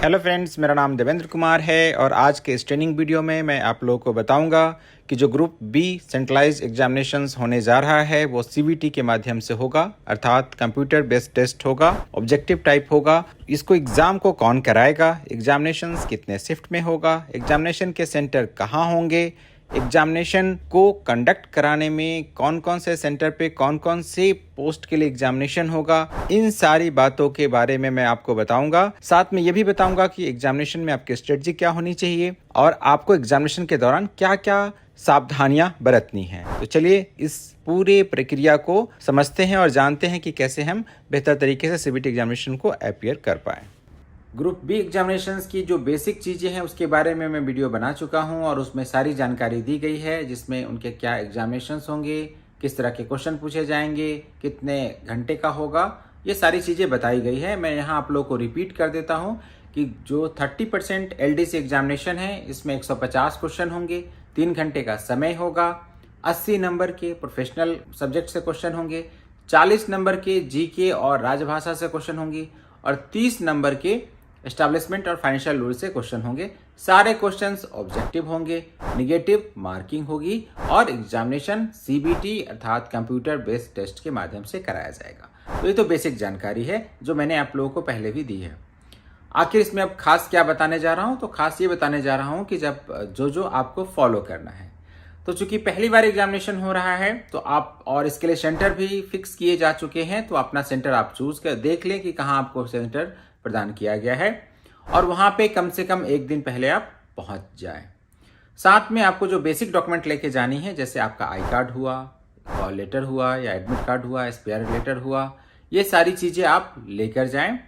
Hello friends, मेरा नाम देवेंद्र कुमार है और आज के इस ट्रेनिंग वीडियो में मैं आप लोगों को बताऊंगा कि जो ग्रुप बी सेंट्रलाइज एग्जामिनेशंस होने जा रहा है वो सीबीटी के माध्यम से होगा, अर्थात कंप्यूटर बेस्ड टेस्ट होगा, ऑब्जेक्टिव टाइप होगा। इसको एग्ज़ाम को कौन कराएगा, एग्जामिनेशंस कितने शिफ्ट में होगा, एग्जामिनेशन के सेंटर कहाँ होंगे, एग्जामिनेशन को कंडक्ट कराने में कौन कौन से सेंटर पे कौन कौन से पोस्ट के लिए एग्जामिनेशन होगा, इन सारी बातों के बारे में मैं आपको बताऊंगा। साथ में ये भी बताऊंगा कि एग्जामिनेशन में आपकी स्ट्रेटजी क्या होनी चाहिए और आपको एग्जामिनेशन के दौरान क्या क्या सावधानियां बरतनी हैं। तो चलिए इस पूरे प्रक्रिया को समझते हैं और जानते हैं कि कैसे हम बेहतर तरीके से सीबीटी एग्जामिनेशन को अपीयर कर पाएं। ग्रुप बी एग्जामिनेशंस की जो बेसिक चीज़ें हैं उसके बारे में मैं वीडियो बना चुका हूं और उसमें सारी जानकारी दी गई है, जिसमें उनके क्या एग्जामिनेशंस होंगे, किस तरह के क्वेश्चन पूछे जाएंगे, कितने घंटे का होगा, ये सारी चीज़ें बताई गई है। मैं यहाँ आप लोगों को रिपीट कर देता हूँ कि जो 30% एलडीसी एग्जामिनेशन है इसमें 150 क्वेश्चन होंगे, 3 घंटे का समय होगा, 80 नंबर के प्रोफेशनल सब्जेक्ट से क्वेश्चन होंगे, 40 नंबर के जीके और राजभाषा से क्वेश्चन होंगे और 30 नंबर के एस्टैब्लिशमेंट और फाइनेंशियल रूल से क्वेश्चन होंगे। सारे क्वेश्चंस ऑब्जेक्टिव होंगे, निगेटिव मार्किंग होगी और एग्जामिनेशन सीबीटी अर्थात कंप्यूटर बेस्ड टेस्ट के माध्यम से कराया जाएगा। तो ये तो बेसिक जानकारी है जो मैंने आप लोगों को पहले भी दी है। आखिर इसमें अब खास क्या बताने जा रहा हूँ, तो खास ये बताने जा रहा हूँ कि जब जो आपको फॉलो करना है। तो चूंकि पहली बार एग्जामिनेशन हो रहा है तो आप और इसके लिए सेंटर भी फिक्स किए जा चुके हैं, तो अपना सेंटर आप चूज कर देख लें कि कहाँ आपको सेंटर प्रदान किया गया है और वहां पे कम से कम एक दिन पहले आप पहुंच जाएं। साथ में आपको जो बेसिक डॉक्यूमेंट लेके जानी है, जैसे आपका आई कार्ड हुआ, कॉल लेटर हुआ या एडमिट कार्ड हुआ, एसपीआर लेटर हुआ, ये सारी चीजें आप लेकर जाएं।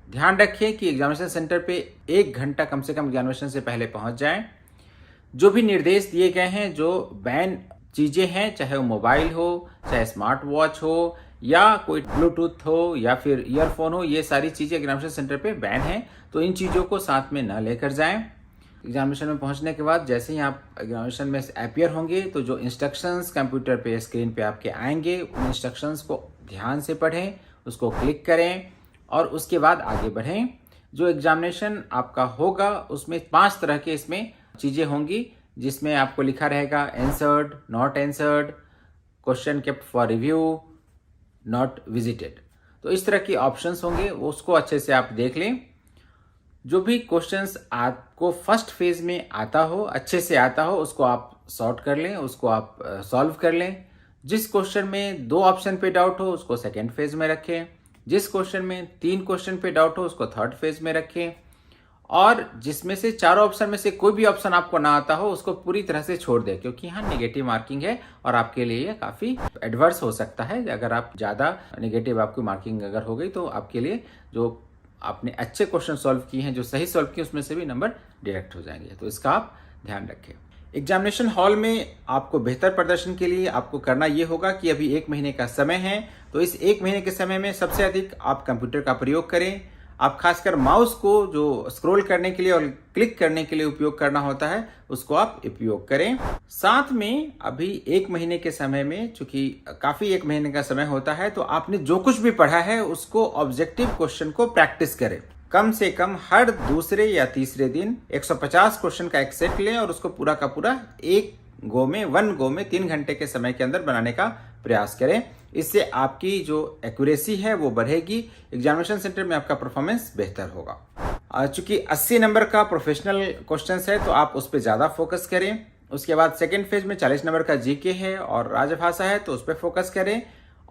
ध्यान रखें कि एग्जामिनेशन सेंटर पे 1 घंटा कम से कम एग्जामिनेशन से पहले पहुंच जाएं। जो भी निर्देश दिए गए हैं, जो बैन चीजें हैं, चाहे वो मोबाइल हो, चाहे स्मार्ट वॉच हो या कोई ब्लूटूथ हो या फिर ईयरफोन हो, ये सारी चीजें एग्जामिनेशन सेंटर पे बैन है, तो इन चीजों को साथ में न लेकर जाएं। एग्जामिनेशन में पहुंचने के बाद जैसे ही आप एग्जामिनेशन में अपीयर होंगे तो जो इंस्ट्रक्शंस कंप्यूटर पे स्क्रीन पे आपके आएंगे, उन इंस्ट्रक्शंस को ध्यान से पढ़ें, उसको क्लिक करें और उसके बाद आगे बढ़ें। जो एग्जामिनेशन आपका होगा उसमें 5 तरह के इसमें चीजें होंगी, जिसमें आपको लिखा रहेगा answered, not answered, question kept for review, not visited. तो इस तरह के ऑप्शंस होंगे, उसको अच्छे से आप देख लें। जो भी क्वेश्चंस आपको फर्स्ट फेज में आता हो, अच्छे से आता हो, उसको आप सॉर्ट कर लें, उसको आप सॉल्व कर लें। जिस क्वेश्चन में 2 ऑप्शन पे डाउट हो उसको सेकेंड फेज में रखें, जिस क्वेश्चन में 3 क्वेश्चन पे डाउट हो उसको थर्ड फेज में रखें और जिसमें से 4 ऑप्शन में से कोई भी ऑप्शन आपको ना आता हो उसको पूरी तरह से छोड़ दें, क्योंकि यहाँ नेगेटिव मार्किंग है और आपके लिए ये काफी एडवर्स हो सकता है। अगर आप ज्यादा नेगेटिव आपकी मार्किंग अगर हो गई तो आपके लिए जो आपने अच्छे क्वेश्चन सॉल्व किए हैं, जो सही सॉल्व किए, उसमें से भी नंबर डायरेक्ट हो जाएंगे। तो इसका आप ध्यान रखें। एग्जामिनेशन हॉल में आपको बेहतर प्रदर्शन के लिए आपको करना ये होगा कि अभी 1 महीने का समय है, तो इस 1 महीने के समय में सबसे अधिक आप कंप्यूटर का प्रयोग करें। आप खासकर माउस को जो स्क्रॉल करने के लिए और क्लिक करने के लिए उपयोग करना होता है उसको आप उपयोग करें। साथ में अभी 1 महीने के समय में, चूंकि काफी 1 महीने का समय होता है, तो आपने जो कुछ भी पढ़ा है उसको ऑब्जेक्टिव क्वेश्चन को प्रैक्टिस करें। कम से कम हर दूसरे या तीसरे दिन 150 क्वेश्चन का एक सेट लें और उसको पूरा का पूरा 1 गो में 3 घंटे के समय के अंदर बनाने का प्रयास करें। इससे आपकी जो एक्यूरेसी है वो बढ़ेगी, एग्जामिनेशन सेंटर में आपका परफॉर्मेंस बेहतर होगा। चूंकि 80 नंबर का प्रोफेशनल क्वेश्चंस है तो आप उस पर ज्यादा फोकस करें। उसके बाद सेकेंड फेज में 40 नंबर का जीके है और राजभाषा है तो उस पर फोकस करें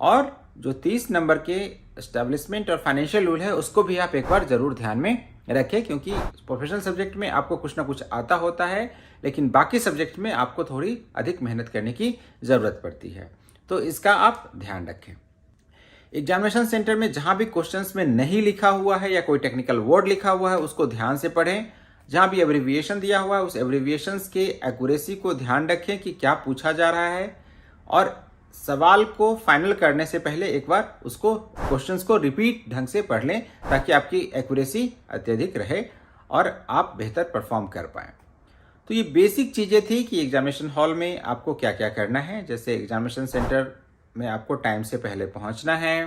और जो 30 नंबर के एस्टैब्लिशमेंट और फाइनेंशियल रूल है उसको भी आप एक बार जरूर ध्यान में रखें, क्योंकि प्रोफेशनल सब्जेक्ट में आपको कुछ ना कुछ आता होता है लेकिन बाकी सब्जेक्ट में आपको थोड़ी अधिक मेहनत करने की जरूरत पड़ती है, तो इसका आप ध्यान रखें। एग्जामिनेशन सेंटर में जहां भी क्वेश्चंस में नहीं लिखा हुआ है या कोई टेक्निकल वर्ड लिखा हुआ है उसको ध्यान से पढ़ें। जहां भी एब्रिविएशन दिया हुआ है उस एब्रिविएशंस के एक्यूरेसी को ध्यान रखें कि क्या पूछा जा रहा है और सवाल को फाइनल करने से पहले एक बार उसको क्वेश्चंस को रिपीट ढंग से पढ़ लें ताकि आपकी एक्यूरेसी अत्यधिक रहे और आप बेहतर परफॉर्म कर पाएं। तो ये बेसिक चीजें थी कि एग्जामिनेशन हॉल में आपको क्या क्या करना है। जैसे एग्जामिनेशन सेंटर में आपको टाइम से पहले पहुंचना है,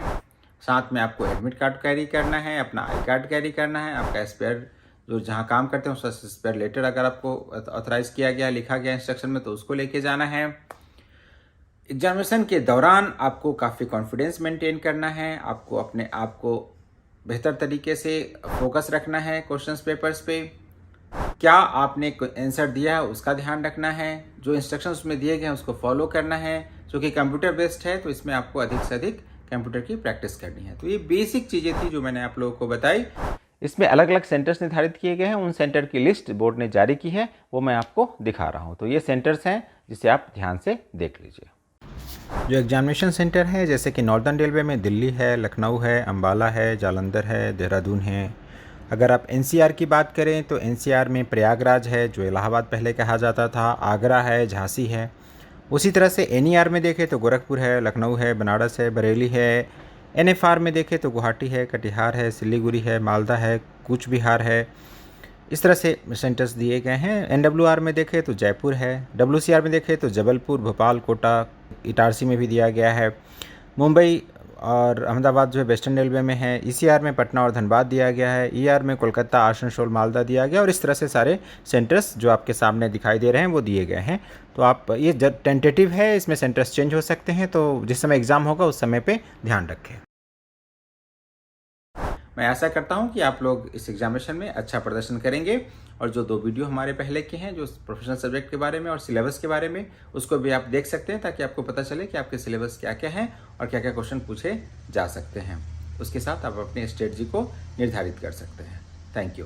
साथ में आपको एडमिट कार्ड कैरी करना है, अपना आई कार्ड कैरी करना है, आपका एसपीआर जो जहाँ काम करते हैं उस पर लेटर अगर आपको ऑथराइज किया गया, लिखा गया इंस्ट्रक्शन में, तो उसको लेके जाना है। एग्जामिनेशन के दौरान आपको काफ़ी कॉन्फिडेंस मेंटेन करना है, आपको अपने आप को बेहतर तरीके से फोकस रखना है क्वेश्चंस पेपर्स पे। क्या आपने आंसर दिया है उसका ध्यान रखना है, जो इंस्ट्रक्शंस उसमें दिए गए हैं उसको फॉलो करना है। जो कि कंप्यूटर बेस्ड है तो इसमें आपको अधिक से अधिक कंप्यूटर की प्रैक्टिस करनी है। तो ये बेसिक चीज़ें थी जो मैंने आप लोगों को बताई। इसमें अलग अलग सेंटर्स निर्धारित किए गए हैं, उन सेंटर की लिस्ट बोर्ड ने जारी की है, वो मैं आपको दिखा रहा हूँ। तो ये सेंटर्स हैं जिसे आप ध्यान से देख लीजिए। जो एग्जामिनेशन सेंटर है, जैसे कि नॉर्दर्न रेलवे में दिल्ली है, लखनऊ है, अम्बाला है, जालंधर है, देहरादून है। अगर आप एनसीआर की बात करें तो एनसीआर में प्रयागराज है, जो इलाहाबाद पहले कहा जाता था, आगरा है, झांसी है। उसी तरह से एनईआर में देखें तो गोरखपुर है, लखनऊ है, बनारस है, बरेली है। एनएफआर में देखें तो गुवाहाटी है, कटिहार है, सिलीगुड़ी है, मालदा है, कूच बिहार है। इस तरह से सेंटर्स दिए गए हैं। एनडब्ल्यूआर में देखें तो जयपुर है, डब्ल्यूसीआर में देखें तो जबलपुर, भोपाल, कोटा, इटारसी में भी दिया गया है। मुंबई और अहमदाबाद जो है वेस्टर्न रेलवे में है। ईसीआर में पटना और धनबाद दिया गया है। ईआर में कोलकाता, आसनसोल, मालदा दिया गया। और इस तरह से सारे सेंटर्स जो आपके सामने दिखाई दे रहे हैं वो दिए गए हैं। तो आप ये टेंटेटिव है, इसमें सेंटर्स चेंज हो सकते हैं, तो जिस समय एग्ज़ाम होगा उस समय पे ध्यान रखें। मैं आशा करता हूं कि आप लोग इस एग्जामिनेशन में अच्छा प्रदर्शन करेंगे। और जो 2 वीडियो हमारे पहले के हैं जो प्रोफेशनल सब्जेक्ट के बारे में और सिलेबस के बारे में, उसको भी आप देख सकते हैं, ताकि आपको पता चले कि आपके सिलेबस क्या क्या है और क्या क्या क्वेश्चन पूछे जा सकते हैं। उसके साथ आप अपनी स्ट्रेटजी को निर्धारित कर सकते हैं। Thank you.